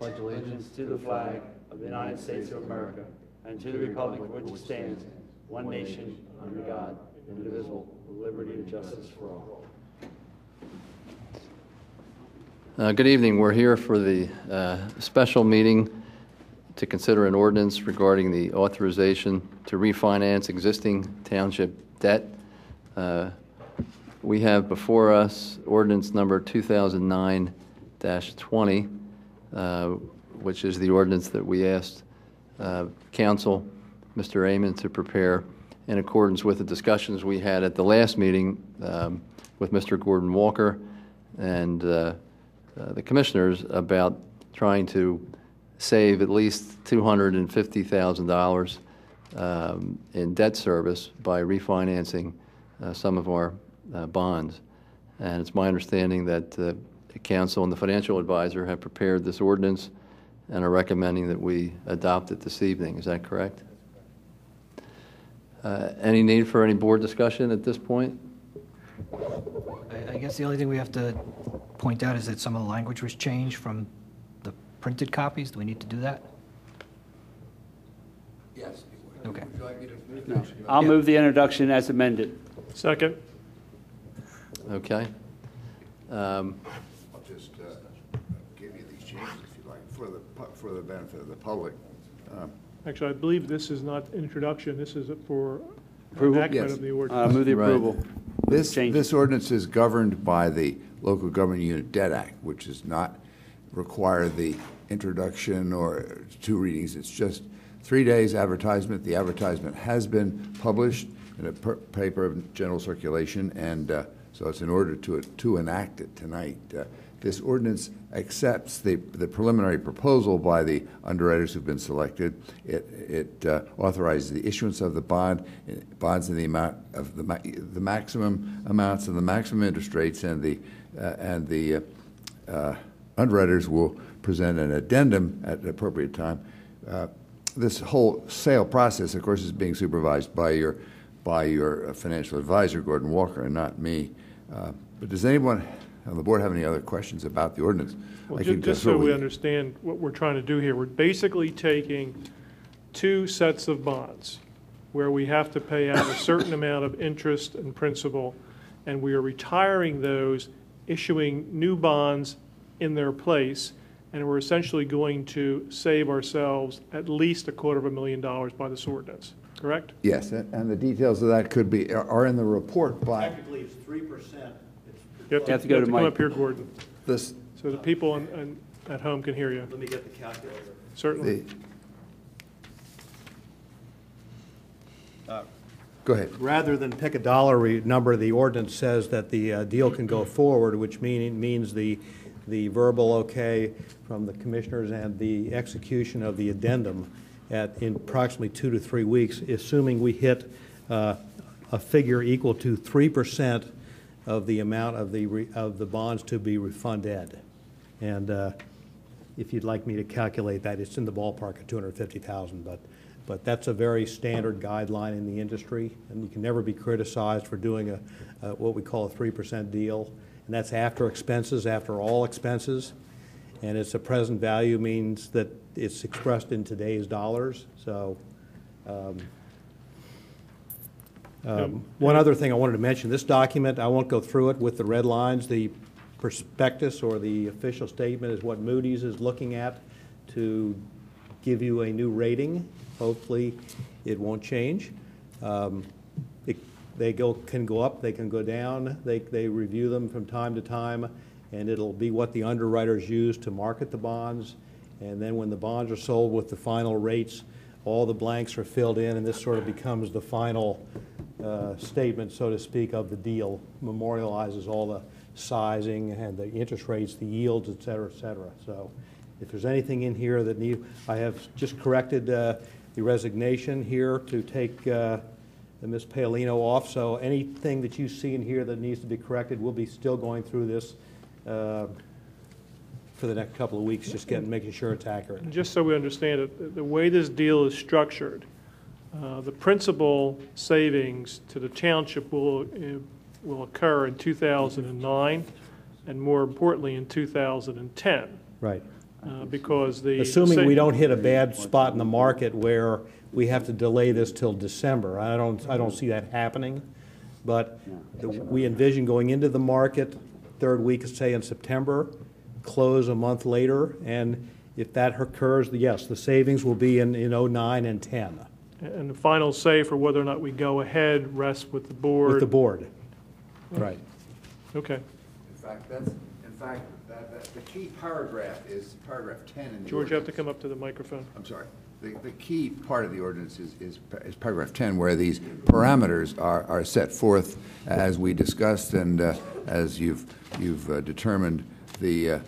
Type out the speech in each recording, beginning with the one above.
pledge allegiance to the flag of the United States of America and to the republic for which it stands, one nation, under God, indivisible, with liberty and justice for all. Good evening. We're here for the special meeting to consider an ordinance regarding the authorization to refinance existing township debt. We have before us ordinance number 2009-20, which is the ordinance that we asked Council, Mr. Amon, to prepare in accordance with the discussions we had at the last meeting with Mr. Gordon Walker and the commissioners about trying to save at least $250,000 in debt service by refinancing some of our bonds. And it's my understanding that the Council and the financial advisor have prepared this ordinance and are recommending that we adopt it this evening. Is that correct? Any need for any board discussion at this point? I guess the only thing we have to point out is that some of the language was changed from the printed copies. Do we need to do that? Yes. Okay. Would you like me to? No. I'll move the introduction as amended. Second. Okay. I'll just give you these changes if you like, for the benefit of the public. Actually, I believe this is not introduction. This is for Approval? enactment Yes. of the ordinance. Move the Right. approval. This ordinance is governed by the Local Government Unit Debt Act, which does not require the introduction or two readings. It's just 3 days advertisement. The advertisement has been published in a paper of general circulation, and so it's in order to enact it tonight. This ordinance accepts the preliminary proposal by the underwriters who've been selected. It authorizes the issuance of the bonds in the amount of the maximum amounts and the maximum interest rates, and the underwriters will present an addendum at an appropriate time. This whole sale process, of course, is being supervised by your financial advisor, Gordon Walker, and not me. But does anyone on the board have any other questions about the ordinance? Well, just so we understand what we're trying to do here, we're basically taking two sets of bonds where we have to pay out a certain amount of interest and principal, and we are retiring those, issuing new bonds in their place, and we're essentially going to save ourselves at least $250,000 by this ordinance, correct? Yes, and the details of that are in the report by Technically, it's 3%. You have to go to come Mike. up here, Gordon, this. so the people at home can hear you. Let me get the calculator. Certainly. Go ahead. Rather than pick a dollar number, the ordinance says that the deal can go forward, which means the verbal okay from the commissioners and the execution of the addendum in approximately 2 to 3 weeks, assuming we hit a figure equal to 3% of the amount of the bonds to be refunded. And if you'd like me to calculate that, it's in the ballpark of $250,000, but that's a very standard guideline in the industry, and you can never be criticized for doing what we call a 3% deal, and that's after expenses, after all expenses, and it's a present value means that it's expressed in today's dollars. So one other thing I wanted to mention, this document, I won't go through it with the red lines. The prospectus or the official statement is what Moody's is looking at to give you a new rating. Hopefully it won't change. They can go up, they can go down. They review them from time to time, and it'll be what the underwriters use to market the bonds. And then when the bonds are sold with the final rates, all the blanks are filled in, and this sort of becomes the final statement, so to speak, of the deal. Memorializes all the sizing and the interest rates, the yields, et cetera, et cetera. So if there's anything in here that I have just corrected the resignation here to take Ms. Paolino off. So anything that you see in here that needs to be corrected, we'll be still going through this for the next couple of weeks, just making sure it's accurate. And just so we understand it, the way this deal is structured, the principal savings to the township will occur in 2009, and more importantly in 2010. Right. because the... Assuming we don't hit a bad spot in the market where we have to delay this till December. I don't see that happening, but we envision going into the market third week, say in September, close a month later, and if that occurs, yes, the savings will be in 09 and 10. And the final say for whether or not we go ahead rests with the board. With the board, right. Okay. In fact, the key paragraph is paragraph 10 in the George, you have to ordinance. come up to the microphone. I'm sorry. The key part of the ordinance is paragraph 10, where these parameters are set forth as we discussed and as you've determined the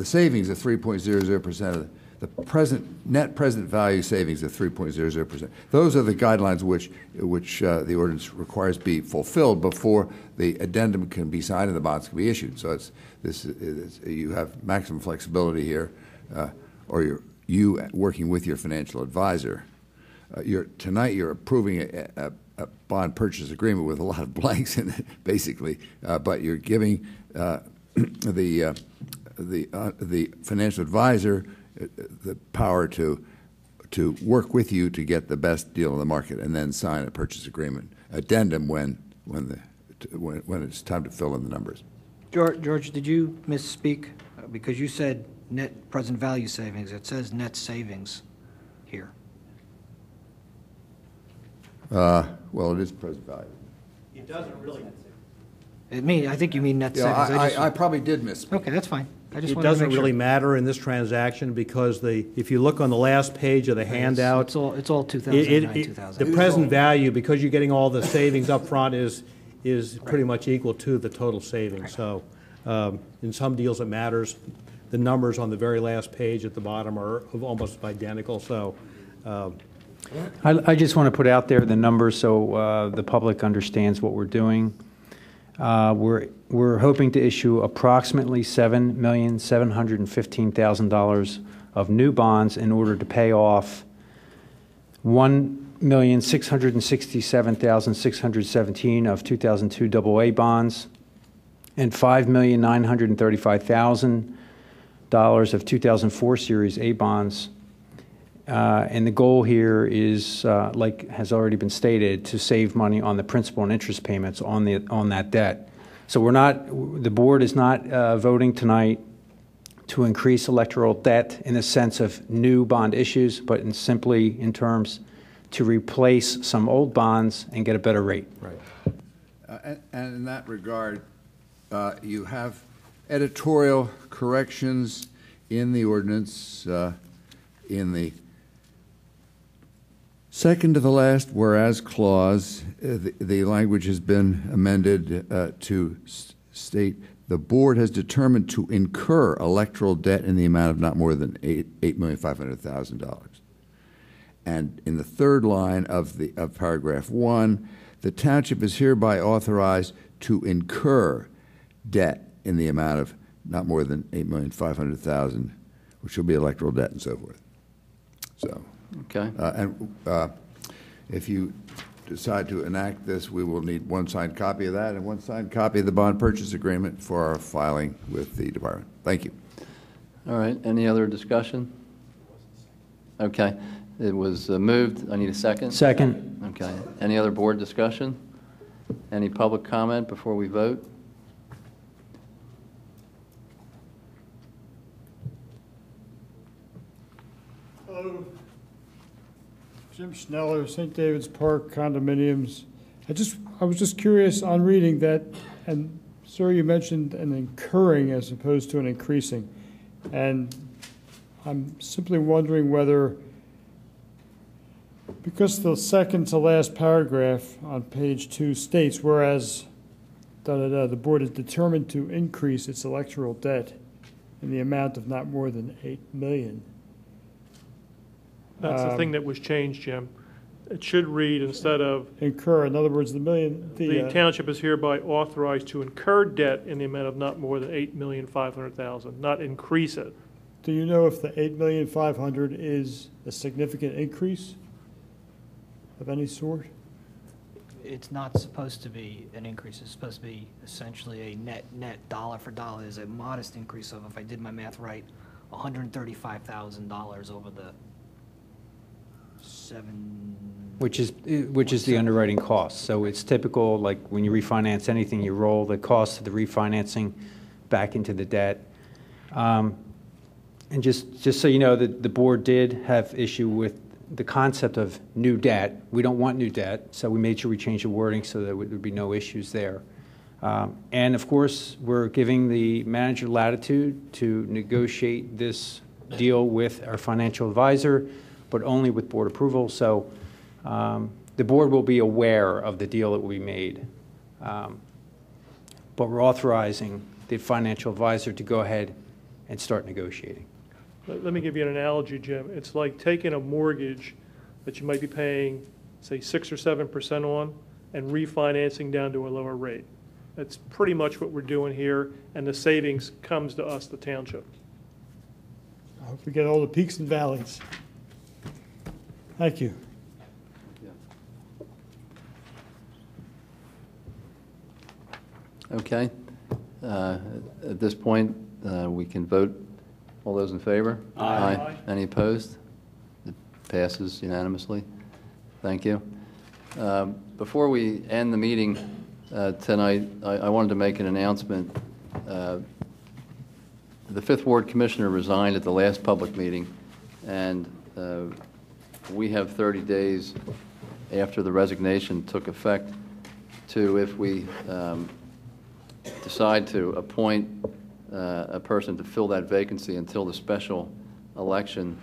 savings of 3.00% of the net present value savings of 3.00%. Those are the guidelines which the ordinance requires be fulfilled before the addendum can be signed and the bonds can be issued. So you have maximum flexibility here, or you working with your financial advisor. Tonight you're approving a bond purchase agreement with a lot of blanks in it, basically, but you're giving the financial advisor the power to work with you to get the best deal in the market, and then sign a purchase agreement addendum when it's time to fill in the numbers. George, did you misspeak? Because you said net present value savings. It says net savings here. Well, it is present value. It doesn't really. I think you mean net savings. I probably did misspeak. Okay, that's fine. It doesn't really matter in this transaction because if you look on the last page of the handout, it's all 2009, 2000. the present value, because you're getting all the savings up front, is pretty much equal to the total savings. So in some deals it matters. The numbers on the very last page at the bottom are almost identical. So I just want to put out there the numbers so the public understands what we're doing. We're hoping to issue approximately $7,715,000 of new bonds in order to pay off $1,667,617 of 2002 AA bonds and $5,935,000 of 2004 Series A bonds. And the goal here is, like has already been stated, to save money on the principal and interest payments on that debt. So the board is not voting tonight to increase electoral debt in the sense of new bond issues, but simply in terms to replace some old bonds and get a better rate. Right. And in that regard, you have editorial corrections in the ordinance in the second to the last whereas clause. The language has been amended to state the board has determined to incur electoral debt in the amount of not more than $8,500,000. And in the third line of paragraph 1, the township is hereby authorized to incur debt in the amount of not more than $8,500,000, which will be electoral debt and so forth. So, Okay. If you decide to enact this, we will need one signed copy of that and one signed copy of the bond purchase agreement for our filing with the department. Thank you. All right. Any other discussion? Okay. It was moved. I need a second. Second. Okay. Any other board discussion? Any public comment before we vote? Hello. Jim Schneller, St. David's Park Condominiums. I was just curious on reading that, and sir, you mentioned an incurring as opposed to an increasing. And I'm simply wondering whether, because the second to last paragraph on page 2 states, whereas the board is determined to increase its electoral debt in the amount of not more than $8 million. That's the thing that was changed, Jim. It should read, instead of Incur, in other words, the township is hereby authorized to incur debt in the amount of not more than $8,500,000, not increase it. Do you know if the $8,500,000 is a significant increase of any sort? it's not supposed to be an increase. It's supposed to be essentially a net dollar for dollar. There's a modest increase of, if I did my math right, $135,000 over the Which is the underwriting cost. So it's typical, like when you refinance anything, you roll the cost of the refinancing back into the debt. And just so you know, the board did have issue with the concept of new debt. We don't want new debt, so we made sure we changed the wording so that there would be no issues there. And of course, we're giving the manager latitude to negotiate this deal with our financial advisor, but only with board approval. So the board will be aware of the deal that we made. But we're authorizing the financial advisor to go ahead and start negotiating. Let me give you an analogy, Jim. It's like taking a mortgage that you might be paying, say, 6 or 7% on, and refinancing down to a lower rate. That's pretty much what we're doing here, and the savings comes to us, the township. I hope we get all the peaks and valleys. Thank you. Okay. At this point, we can vote. All those in favor? Aye. Any opposed? It passes unanimously. Thank you. Before we end the meeting tonight, I wanted to make an announcement. The Fifth Ward Commissioner resigned at the last public meeting, and we have 30 days after the resignation took effect to, if we decide to appoint a person to fill that vacancy until the special election,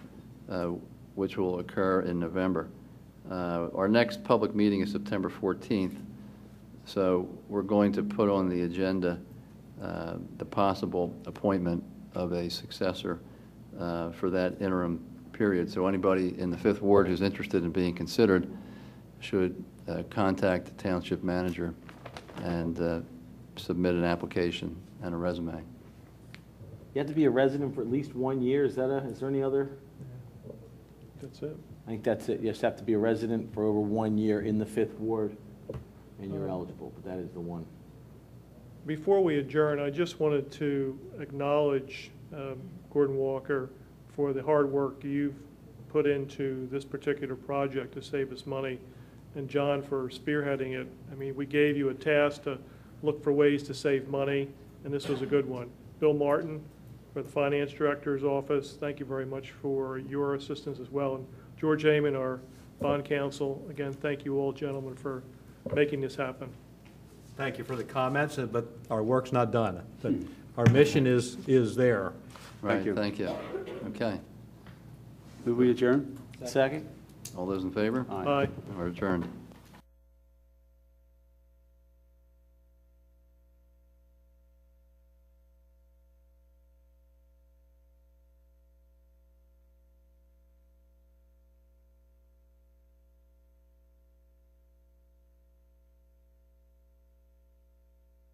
which will occur in November. Our next public meeting is September 14th, so we're going to put on the agenda the possible appointment of a successor for that interim period. So anybody in the Fifth Ward who's interested in being considered should contact the township manager and submit an application and a resume. You have to be a resident for at least 1 year. Is there any other? That's it. I think that's it. You just have to be a resident for over 1 year in the Fifth Ward, and you're eligible, but that is the one. Before we adjourn, I just wanted to acknowledge Gordon Walker for the hard work you've put into this particular project to save us money, and John for spearheading it. I mean, we gave you a task to look for ways to save money, and this was a good one. Bill Martin, for the Finance Director's Office, thank you very much for your assistance as well. And George Amon, our bond counsel, again, thank you all gentlemen for making this happen. Thank you for the comments, but our work's not done. But our mission is there. Right, thank you. Okay. Move we adjourn? Second? All those in favor? Aye. We're adjourned.